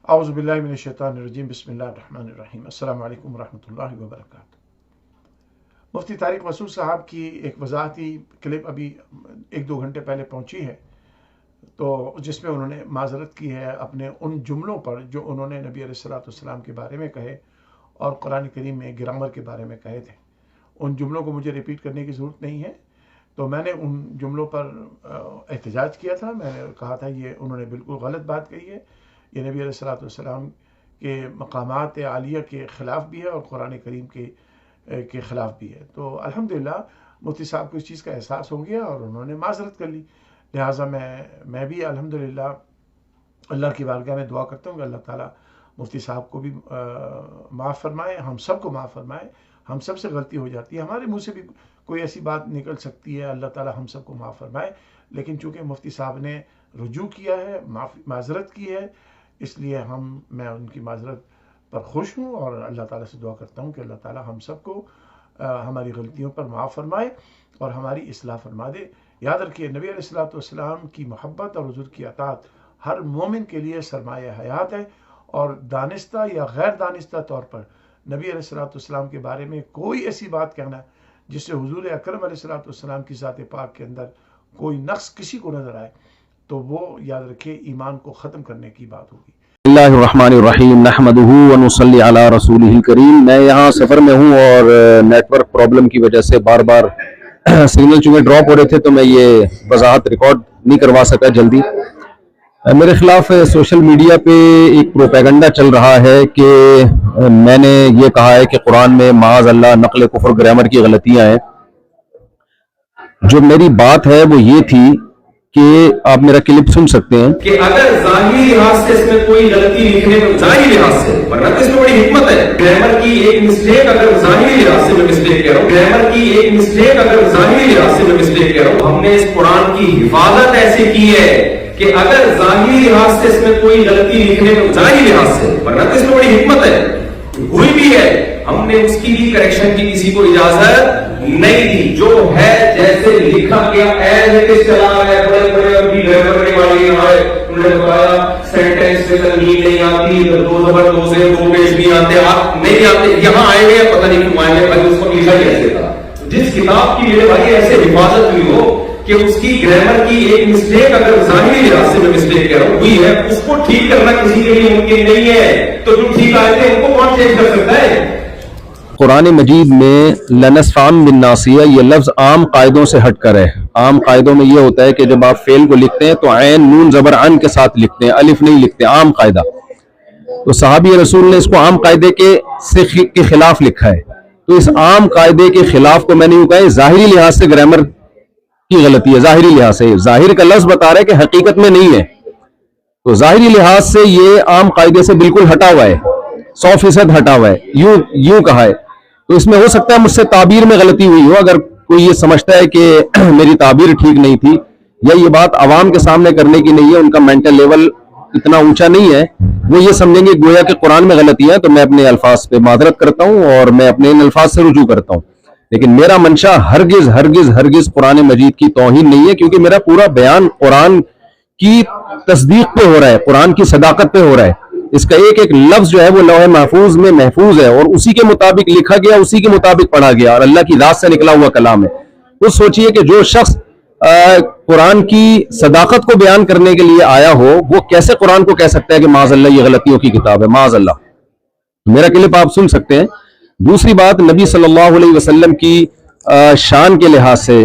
اعوذ باللہ من الشیطان الرجیم بسم اللہ الرحمن الرحیم السلام علیکم ورحمۃ اللہ وبرکاتہ۔ مفتی طارق مسعود صاحب کی ایک وضاحتی کلپ ابھی 1-2 گھنٹے پہلے پہنچی ہے، تو جس میں انہوں نے معذرت کی ہے اپنے ان جملوں پر جو انہوں نے نبی علیہ الصلوۃ والسلام کے بارے میں کہے اور قرآن کریم میں گرامر کے بارے میں کہے تھے۔ ان جملوں کو مجھے ریپیٹ کرنے کی ضرورت نہیں ہے، تو میں نے ان جملوں پر احتجاج کیا تھا۔ میں نے کہا تھا یہ انہوں نے بالکل غلط بات کہی ہے، یہ نبی علیہ الصلوۃ والسلام کے مقامات عالیہ کے خلاف بھی ہے اور قرآن کریم کے خلاف بھی ہے۔ تو الحمدللہ مفتی صاحب کو اس چیز کا احساس ہو گیا اور انہوں نے معذرت کر لی، لہٰذا میں بھی الحمدللہ اللہ کی بارگاہ میں دعا کرتا ہوں کہ اللہ تعالیٰ مفتی صاحب کو بھی معاف فرمائے، ہم سب کو معاف فرمائے۔ ہم سب سے غلطی ہو جاتی ہے، ہمارے منہ سے بھی کوئی ایسی بات نکل سکتی ہے، اللہ تعالیٰ ہم سب کو معاف فرمائے۔ لیکن چونکہ مفتی صاحب نے رجوع کیا ہے، معذرت کی ہے، اس لیے میں ان کی معذرت پر خوش ہوں اور اللہ تعالیٰ سے دعا کرتا ہوں کہ اللہ تعالیٰ ہم سب کو ہماری غلطیوں پر معاف فرمائے اور ہماری اصلاح فرما دے۔ یاد رکھیے نبی علیہ الصلوۃ والسلام کی محبت اور حضور کی اطاعت ہر مومن کے لیے سرمایہ حیات ہے، اور دانستہ یا غیر دانستہ طور پر نبی علیہ الصلوۃ والسلام کے بارے میں کوئی ایسی بات کہنا جس سے حضور اکرم علیہ الصلوۃ والسلام کی ذات پاک کے اندر کوئی نقص کسی کو نظر آئے تو وہ یاد رکھے ایمان کو ختم کرنے کی بات ہوگی۔ اللہ الرحمن الرحیم نحمدہ ونصلی علی رسولہ الکریم۔ میں یہاں سفر میں ہوں اور نیٹ ورک پرابلم کی وجہ سے بار بار سگنل چونکہ ڈراپ ہو رہے تھے تو میں یہ وضاحت ریکارڈ نہیں کروا سکا جلدی۔ میرے خلاف سوشل میڈیا پہ ایک پروپیگنڈا چل رہا ہے کہ میں نے یہ کہا ہے کہ قرآن میں معاذ اللہ نقل کفر گرامر کی غلطیاں ہیں۔ جو میری بات ہے وہ یہ تھی کہ آپ میرا کلپ سن سکتے ہیں کہ اگر ظاہری لحاظ سے اس میں کوئی غلطی لکھنے میں ظاہری لحاظ سے، ورنہ اس میں بڑی حکمت ہے، گرامر کی ایک مسٹیک اگر ظاہری لحاظ سے میں مسٹیک کہہ رہا ہوں، گرامر کی ایک مسٹیک اگر ظاہری لحاظ سے میں مسٹیک کہہ رہا ہوں، ہم نے اس قرآن کی حفاظت ایسے کی ہے کہ اگر ظاہری لحاظ سے اس میں کوئی غلطی لکھنے میں ظاہری لحاظ سے، ورنہ اس میں بڑی حکمت ہے، ہوئی بھی ہے، ہم نے اس کی بھی کریکشن کی کسی کو اجازت نہیں دی، جو ہے جیسے لکھا گیا ایز اٹ از چلا ہے۔ بڑے بڑے عربی گرامر کرنے والے یہاں آئے، انہوں نے بتایا سینٹینس سے تنوین نہیں آتی، دو زبر دو سے دو پیش نہیں آتے، آپ نہیں آتے، یہاں آئے ہوئے پتہ نہیں کیوں آئے ہوئے، اس کو لکھا کیسے تھا۔ جس کتاب کی میرے بھائی ایسے حفاظت ہوئی ہو کہ اس کی گرامر کی ایک مسٹیک اگر ظاہری لحاظ سے میں مسٹیک کہہ رہا ہوں ہوئی ہے، اس کو ٹھیک کرنا کسی کے لیے ممکن نہیں ہے، تو جو ٹھیک آئے تھے ان کو کون چینج کر سکتا ہے؟ قرآن مجید میں لنصفام بالناصیہ یہ لفظ عام قاعدوں سے ہٹ کر ہے۔ عام قاعدوں میں یہ ہوتا ہے کہ جب آپ فعل کو لکھتے ہیں تو عین نون زبر عن کے ساتھ لکھتے ہیں، الف نہیں لکھتے، عام قاعدہ۔ تو صحابی رسول نے اس کو عام قاعدے کے خلاف لکھا ہے، تو اس عام قاعدے کے خلاف کو میں نے یوں کہا ظاہری لحاظ سے گرامر کی غلطی ہے۔ ظاہری لحاظ سے، ظاہر کا لفظ بتا رہا ہے کہ حقیقت میں نہیں ہے، تو ظاہری لحاظ سے یہ عام قاعدے سے بالکل ہٹا ہوا ہے، 100% ہٹا ہوا ہے، یوں کہا ہے۔ تو اس میں ہو سکتا ہے مجھ سے تعبیر میں غلطی ہوئی ہو، اگر کوئی یہ سمجھتا ہے کہ میری تعبیر ٹھیک نہیں تھی یا یہ بات عوام کے سامنے کرنے کی نہیں ہے، ان کا مینٹل لیول اتنا اونچا نہیں ہے، وہ یہ سمجھیں گے گویا کہ قرآن میں غلطی ہے، تو میں اپنے الفاظ پہ معذرت کرتا ہوں اور میں اپنے ان الفاظ سے رجوع کرتا ہوں۔ لیکن میرا منشا ہرگز ہرگز ہرگز قرآن مجید کی توہین نہیں ہے، کیونکہ میرا پورا بیان قرآن کی تصدیق پہ ہو رہا ہے، قرآن کی صداقت پہ ہو رہا ہے۔ اس کا ایک ایک لفظ جو ہے وہ لوح محفوظ میں محفوظ ہے اور اسی کے مطابق لکھا گیا، اسی کے مطابق پڑھا گیا، اور اللہ کی ذات سے نکلا ہوا کلام ہے۔ وہ سوچئے کہ جو شخص قرآن کی صداقت کو بیان کرنے کے لیے آیا ہو، وہ کیسے قرآن کو کہہ سکتا ہے کہ معاذ اللہ یہ غلطیوں کی کتاب ہے، معاذ اللہ۔ میرا کلپ آپ سن سکتے ہیں۔ دوسری بات، نبی صلی اللہ علیہ وسلم کی شان کے لحاظ سے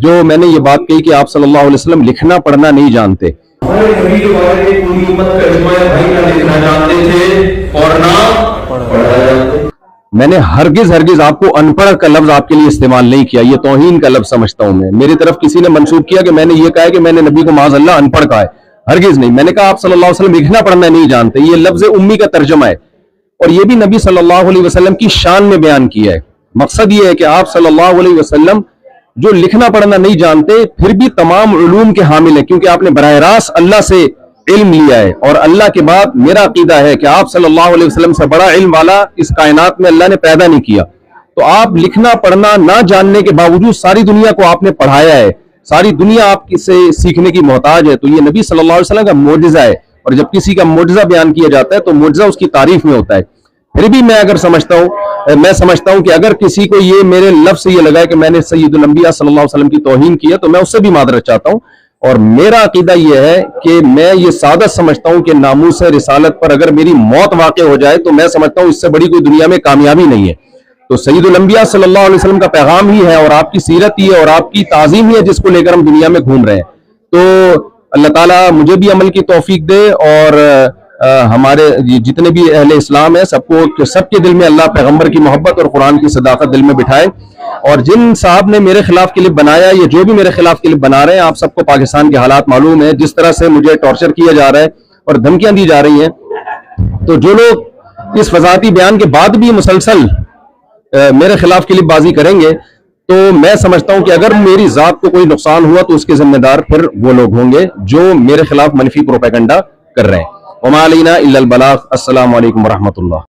جو میں نے یہ بات کہی کہ آپ صلی اللہ علیہ وسلم لکھنا پڑھنا نہیں جانتے، ہمارے نبی کے بارے میں پوری امت کا اجماع ہے، بھائی نہ لکھنا جانتے تھے اور نہ پڑھنا جانتے۔ میں نے ہرگز ہرگز آپ کو ان پڑھ کا لفظ آپ کے لیے استعمال نہیں کیا، یہ توہین کا لفظ سمجھتا ہوں میں۔ میری طرف کسی نے منسوب کیا کہ میں نے یہ کہا ہے کہ میں نے نبی کو معاذ اللہ ان پڑھ کہا ہے، ہرگز نہیں۔ میں نے کہا آپ صلی اللہ علیہ وسلم لکھنا پڑھنا نہیں جانتے، یہ لفظ امی کا ترجمہ ہے، اور یہ بھی نبی صلی اللہ علیہ وسلم کی شان میں بیان کیا ہے۔ مقصد یہ ہے کہ آپ صلی اللہ علیہ وسلم جو لکھنا پڑھنا نہیں جانتے پھر بھی تمام علوم کے حامل ہیں، کیونکہ آپ نے براہ راست اللہ سے علم لیا ہے، اور اللہ کے بعد میرا عقیدہ ہے کہ آپ صلی اللہ علیہ وسلم سے بڑا علم والا اس کائنات میں اللہ نے پیدا نہیں کیا۔ تو آپ لکھنا پڑھنا نہ جاننے کے باوجود ساری دنیا کو آپ نے پڑھایا ہے، ساری دنیا آپ سے سیکھنے کی محتاج ہے، تو یہ نبی صلی اللہ علیہ وسلم کا معجزہ ہے، اور جب کسی کا معجزہ بیان کیا جاتا ہے تو معجزہ اس کی تعریف میں ہوتا ہے. پھر بھی میں سمجھتا ہوں کہ اگر کسی کو یہ میرے لفظ سے یہ لگا ہے کہ میں نے سید الانبیاء صلی اللہ علیہ وسلم کی توہین کی ہے تو میں اس سے بھی معذرت چاہتا ہوں. اور میرا عقیدہ یہ ہے کہ میں یہ سعادت سمجھتا ہوں کہ ناموس رسالت پر اگر میری موت واقع ہو جائے تو میں سمجھتا ہوں اس سے بڑی کوئی دنیا میں کامیابی نہیں ہے. تو سید الانبیاء صلی اللہ علیہ وسلم کا پیغام ہی ہے اور آپ کی سیرت ہی ہے اور آپ کی تعظیم ہی ہے جس کو لے کر ہم دنیا میں گھوم رہے ہیں. تو اللہ تعالیٰ مجھے بھی عمل کی توفیق دے اور ہمارے جتنے بھی اہل اسلام ہیں سب کے دل میں اللہ پیغمبر کی محبت اور قرآن کی صداقت دل میں بٹھائے. اور جن صاحب نے میرے خلاف کلپ بنایا یا جو بھی میرے خلاف کلپ بنا رہے ہیں آپ سب کو پاکستان کے حالات معلوم ہیں جس طرح سے مجھے ٹارچر کیا جا رہا ہے اور دھمکیاں دی جا رہی ہیں. تو جو لوگ اس وضاحتی بیان کے بعد بھی مسلسل میرے خلاف کلپ بازی کریں گے تو میں سمجھتا ہوں کہ اگر میری ذات کو کوئی نقصان ہوا تو اس کے ذمہ دار پھر وہ لوگ ہوں گے جو میرے خلاف منفی پروپیگنڈا کر رہے ہیں. وما علینا الا البلاغ. السلام علیکم ورحمۃ اللہ.